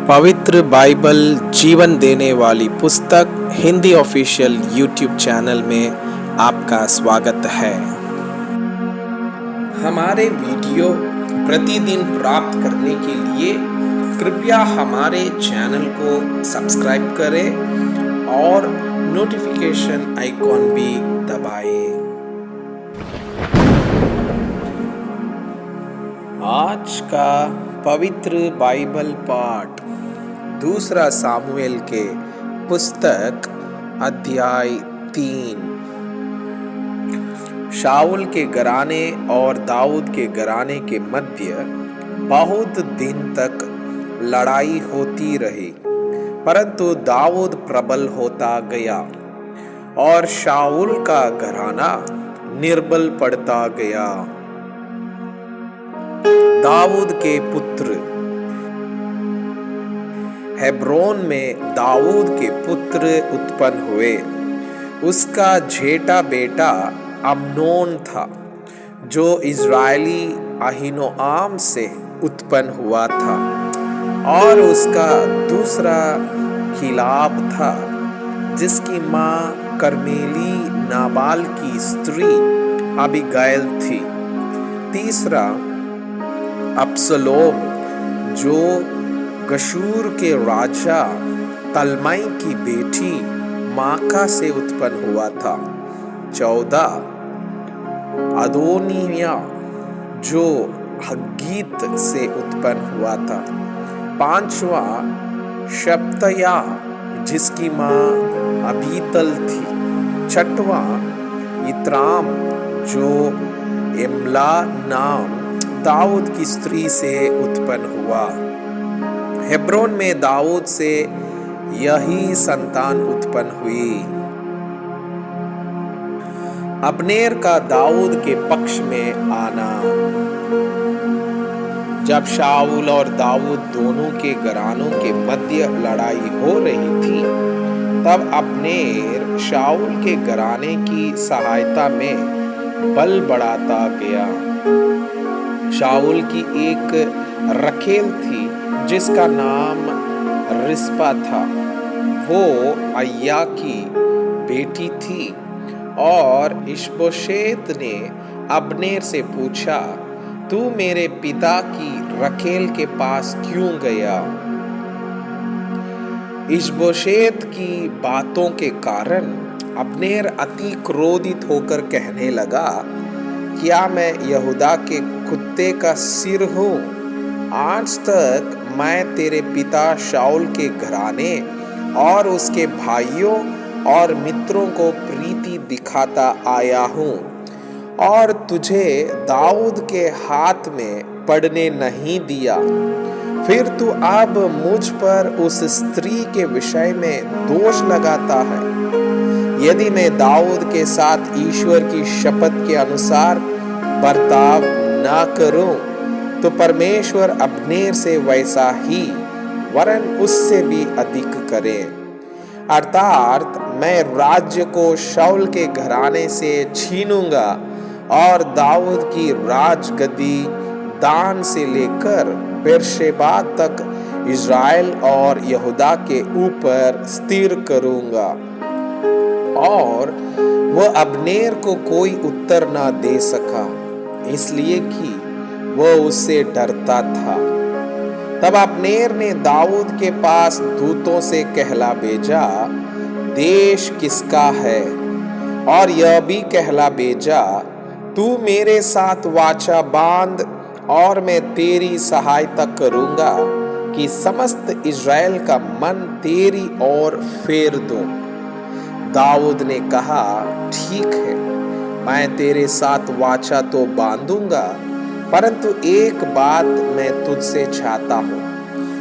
पवित्र बाइबल जीवन देने वाली पुस्तक हिंदी ऑफिशियल यूट्यूब चैनल में आपका स्वागत है। हमारे वीडियो प्रतिदिन प्राप्त करने के लिए कृपया हमारे चैनल को सब्सक्राइब करें और नोटिफिकेशन आइकॉन भी दबाएं। आज का पवित्र बाइबल पाठ दूसरा सामुएल के पुस्तक अध्याय 3। शाऊल के घराने और दाऊद के घराने के मध्य बहुत दिन तक लड़ाई होती रही, परंतु दाऊद प्रबल होता गया और शाऊल का घराना निर्बल पड़ता गया। दाऊद के पुत्र। हेब्रोन में दाऊद के पुत्र उत्पन्न हुए। उसका जेठा बेटा अम्नोन था, जो इज़राइली अहीनोआम से उत्पन्न हुआ था, और उसका दूसरा किलाब था, जिसकी माँ कर्मेली नाबाल की स्त्री अबीगैल थी। तीसरा अब्सलोम, जो गशूर के राजा तल्मई की बेटी माका से उत्पन्न हुआ था। 14 अदोनिया, जो हग्गीत से उत्पन्न हुआ था। 5वां शप्तया, जिसकी माँ अबीतल थी। 6वां इत्राम, जो इमला नाम दाऊद की स्त्री से उत्पन्न हुआ। हेब्रोन में दाऊद से यही संतान उत्पन्न हुई। अब्नेर का दाऊद के पक्ष में आना। जब शाऊल और दाऊद दोनों के घरानों के मध्य लड़ाई हो रही थी, तब अब्नेर शाऊल के घराने की सहायता में बल बढ़ाता गया। शाऊल की एक रखेल थी, जिसका नाम रिस्पा था। वो अय्या की बेटी थी, और इशबोशेत ने अब्नेर से पूछा, तू मेरे पिता की रखेल के पास क्यों गया? इशबोशेत की बातों के कारण अब्नेर अति क्रोधित होकर कहने लगा, क्या मैं यहूदा के कुत्ते का सिर हूँ? आज तक मैं तेरे पिता शाऊल के घराने और उसके भाइयों और मित्रों को प्रीति दिखाता आया हूँ, और तुझे दाऊद के हाथ में पड़ने नहीं दिया। फिर तू अब मुझ पर उस स्त्री के विषय में दोष लगाता है। यदि मैं दाऊद के साथ ईश्वर की शपथ के अनुसार बर्ताव ना करूं, तो परमेश्वर अब्नेर से वैसा ही वरन उससे भी अधिक करे। अर्थात मैं राज्य को शाऊल के घराने से छीनूंगा, और दाऊद की राजगद्दी दान से लेकर बेरशेबा तक इज़राइल और यहूदा के ऊपर स्थिर करूंगा। और वह अब्नेर को कोई उत्तर ना दे सका, इसलिए कि वह उससे डरता था। तब अब्नेर ने दाऊद के पास दूतों से कहला भेजा, देश किसका है? और यह भी कहला भेजा, तू मेरे साथ वाचा बांध, और मैं तेरी सहायता करूंगा कि समस्त इज़राइल का मन तेरी ओर फेर दूं। दाऊद ने कहा, ठीक है, मैं तेरे साथ वाचा तो बांधूंगा, परंतु एक बात मैं तुझसे चाहता हूँ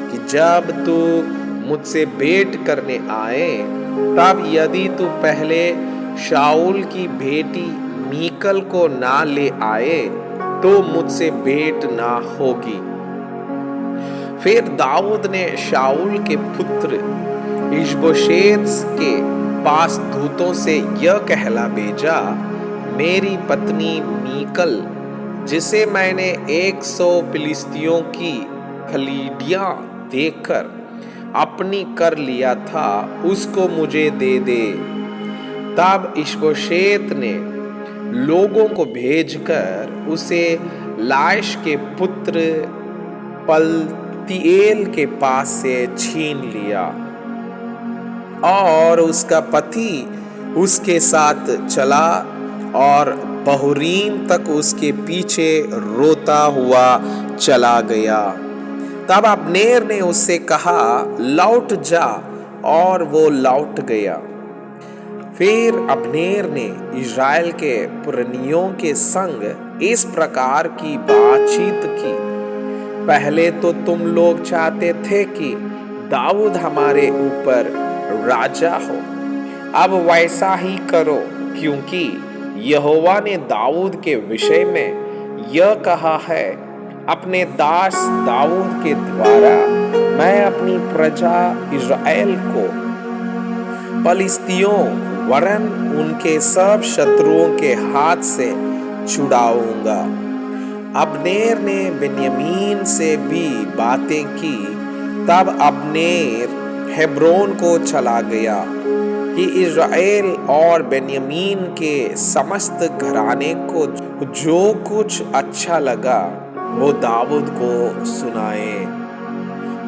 कि जब तू मुझसे भेंट करने आए, तब यदि तू पहले शाऊल की बेटी मीकल को ना ले आए, तो मुझसे भेंट ना होगी। फिर दाऊद ने शाऊल के पुत्र इशबोशेत के पास दूतों से यह कहला भेजा, मेरी पत्नी मीकल, जिसे मैंने 100 फिलिस्तियों की खलीडियां देखकर अपनी कर लिया था उसको मुझे दे दे। तब इशबोशेत ने लोगों को भेजकर उसे लाइश के पुत्र पलतीएल के पास से छीन लिया और उसका पति उसके साथ चला और बहूरीम तक उसके पीछे रोता हुआ चला गया। तब अब्नेर ने उससे कहा, लौट जा, और वो लौट गया। फिर अब्नेर ने इस्राएल के पुरनियों के संग इस प्रकार की बातचीत की, पहले तो तुम लोग चाहते थे कि दाऊद हमारे ऊपर राजा हो, अब वैसा ही करो, क्योंकि यहोवा ने दाऊद के विषय में यह कहा है, अपने दास दाऊद के द्वारा मैं अपनी प्रजा इस्राएल को पलिश्तियों वरन उनके सब शत्रुओं के हाथ से छुड़ाऊंगा। अब्नेर ने बेन्यामीन से भी बातें की। तब अब्नेर हेब्रोन को चला गया कि इस्राएल और बेन्यामीन के समस्त घराने को जो कुछ अच्छा लगा वो दाऊद को सुनाए।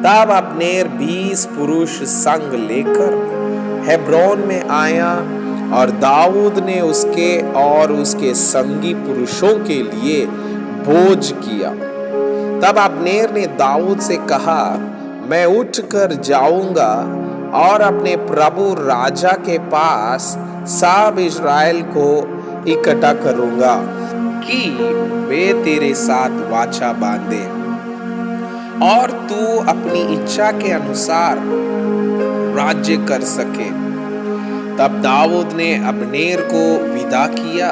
तब अब्नेर 20 पुरुष संग लेकर हेब्रोन में आया और दाऊद ने उसके और उसके संगी पुरुषों के लिए भोज किया। तब अब्नेर ने दाऊद से कहा, मैं उठकर जाऊंगा और अपने प्रभु राजा के पास सब इस्राएल को इकट्ठा करूंगा कि वे तेरे साथ वाचा बांधे और तू अपनी इच्छा के अनुसार राज्य कर सके। तब दाऊद ने अब्नेर को विदा किया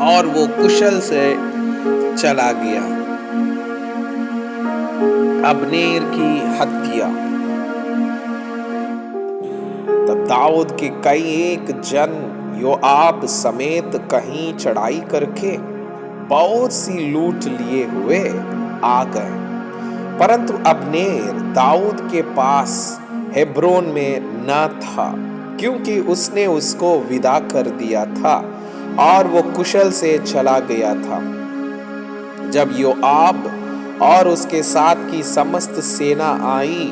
और वो कुशल से चला गया। अब्नेर की हत्या। तब दाऊद के कई एक जन योआब समेत कहीं चढ़ाई करके बहुत सी लूट लिए हुए आ गए, परंतु अब्नेर दाऊद के पास हेब्रोन में न था, क्योंकि उसने उसको विदा कर दिया था और वो कुशल से चला गया था। जब योआब और उसके साथ की समस्त सेना आई,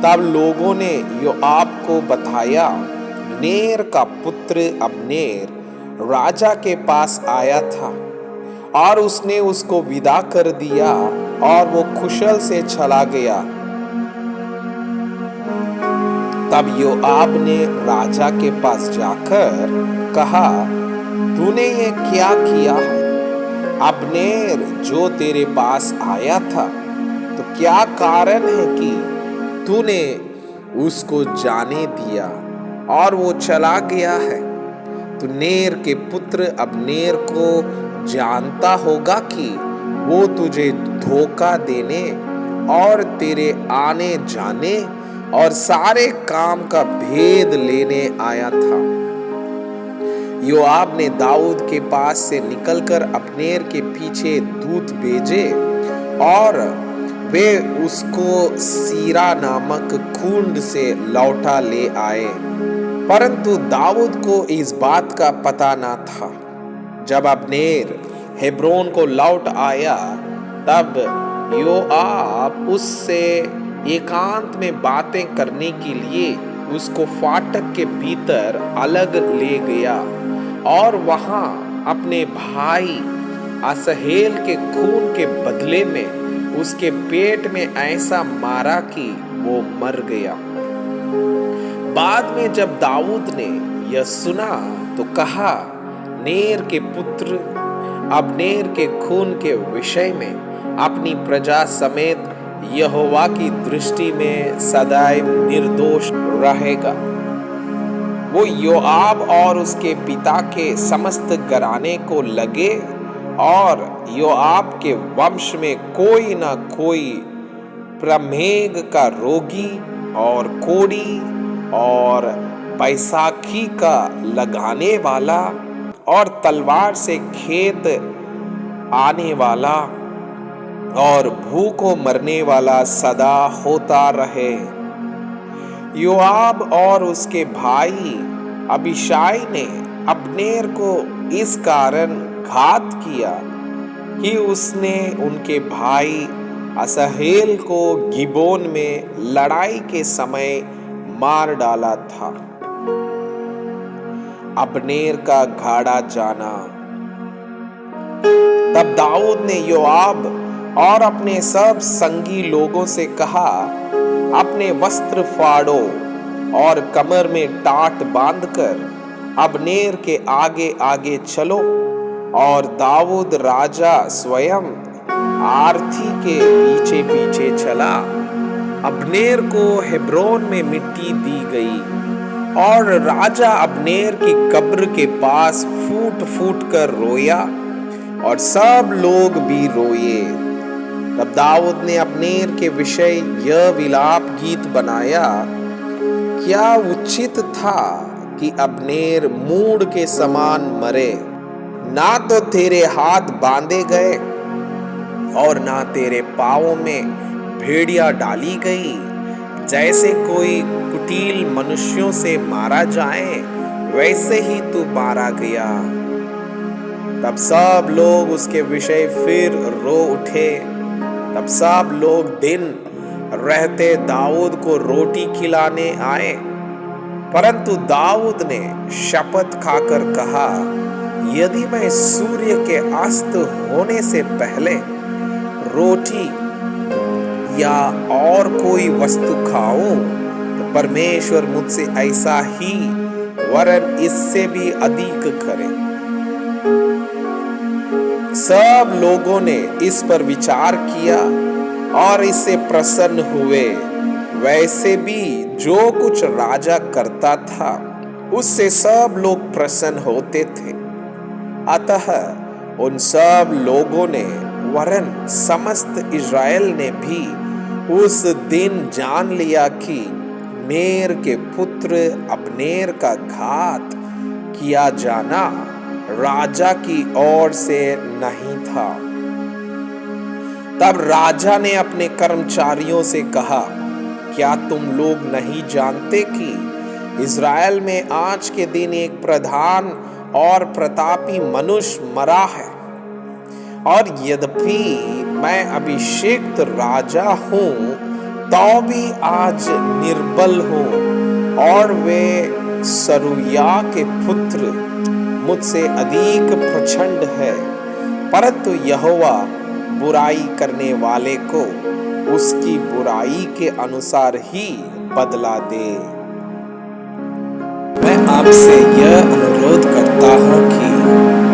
तब लोगों ने योआब को बताया, नेर का पुत्र अब्नेर राजा के पास आया था और उसने उसको विदा कर दिया और वो कुशल से चला गया। तब योआब ने राजा के पास जाकर कहा, तूने ये क्या किया है? अब्नेर जो तेरे पास आया था, तो क्या कारण है कि तूने उसको जाने दिया और वो चला गया है? तू नेर के पुत्र अब्नेर को जानता होगा कि वो तुझे धोखा देने और तेरे आने जाने और सारे काम का भेद लेने आया था। योआब ने दाऊद के पास से निकलकर अब्नेर के पीछे दूत भेजे और वे उसको सीरा नामक कुंड से लौटा ले आए, परंतु दाऊद को इस बात का पता न था। जब अब्नेर हेब्रोन को लौट आया, तब योआब उससे एकांत में बातें करने के लिए उसको फाटक के भीतर अलग ले गया और वहां अपने भाई असहेल के खून के बदले में उसके पेट में ऐसा मारा कि वो मर गया। बाद में जब दाऊद ने यह सुना तो कहा, नेर के पुत्र अब्नेर के खून के विषय में अपनी प्रजा समेत यहोवा की दृष्टि में सदैव निर्दोष रहेगा। वो योआब और उसके पिता के समस्त घराने को लगे और योआब के वंश में कोई न कोई प्रमेह का रोगी और कोढ़ी और बैसाखी का लगाने वाला और तलवार से खेत आने वाला और भूखों मरने वाला सदा होता रहे। योआब और उसके भाई अबीशाई ने अब्नेर को इस कारण घात किया कि उसने उनके भाई असहेल को गिबोन में लड़ाई के समय मार डाला था। अब्नेर का घाड़ा जाना। तब दाऊद ने योआब और अपने सब संगी लोगों से कहा, अपने वस्त्र फाड़ो और कमर में टाट बांधकर अब्नेर के आगे आगे चलो। और दाऊद राजा स्वयं आर्थी के पीछे पीछे चला। अब्नेर को हेब्रोन में मिट्टी दी गई और राजा अब्नेर की कब्र के पास फूट फूट कर रोया और सब लोग भी रोए। तब दाऊद ने अब्नेर के विषय यह विलाप गीत बनाया, क्या उचित था कि अब्नेर मूढ़ के समान मरे। ना तो तेरे हाथ बांधे गए और ना तेरे पांवों में भेड़िया डाली गई, जैसे कोई कुटिल मनुष्यों से मारा जाए वैसे ही तू मारा गया। तब सब लोग उसके विषय फिर रो उठे। तब सब लोग दिन रहते दाऊद को रोटी खिलाने आए। परंतु दाऊद ने शपथ खाकर कहा, यदि मैं सूर्य के अस्त होने से पहले रोटी या और कोई वस्तु खाऊं तो परमेश्वर मुझसे ऐसा ही वरन इससे भी अधिक करे। सब लोगों ने इस पर विचार किया और इससे प्रसन्न हुए। वैसे भी जो कुछ राजा करता था उससे सब लोग प्रसन्न होते थे। अतः उन सब लोगों ने वरन समस्त इज़राइल ने भी उस दिन जान लिया कि नेर के पुत्र अब्नेर का घात किया जाना राजा की ओर से नहीं था। तब राजा ने अपने कर्मचारियों से कहा, क्या तुम लोग नहीं जानते कि इज़राइल में आज के दिन एक प्रधान और प्रतापी मनुष्य मरा है। और यद्यपि मैं अभिषिक्त राजा हूं तो भी आज निर्बल हूं और वे सरूया के पुत्र मुझसे अधिक प्रचंड है। परंतु यहोवा बुराई करने वाले को उसकी बुराई के अनुसार ही बदला दे। मैं आपसे यह अनुरोध करता हूँ कि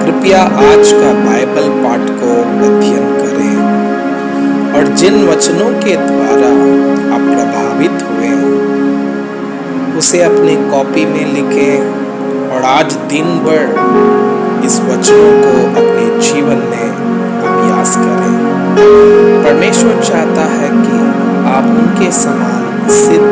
कृपया आज का बाइबल पाठ को अध्ययन करें और जिन वचनों के द्वारा आप प्रभावित हुए उसे अपने कॉपी में लिखें और आज दिन भर इस वचनों को अपने जीवन में अभ्यास करें। परमेश्वर चाहता है कि आप उनके समान सिद्ध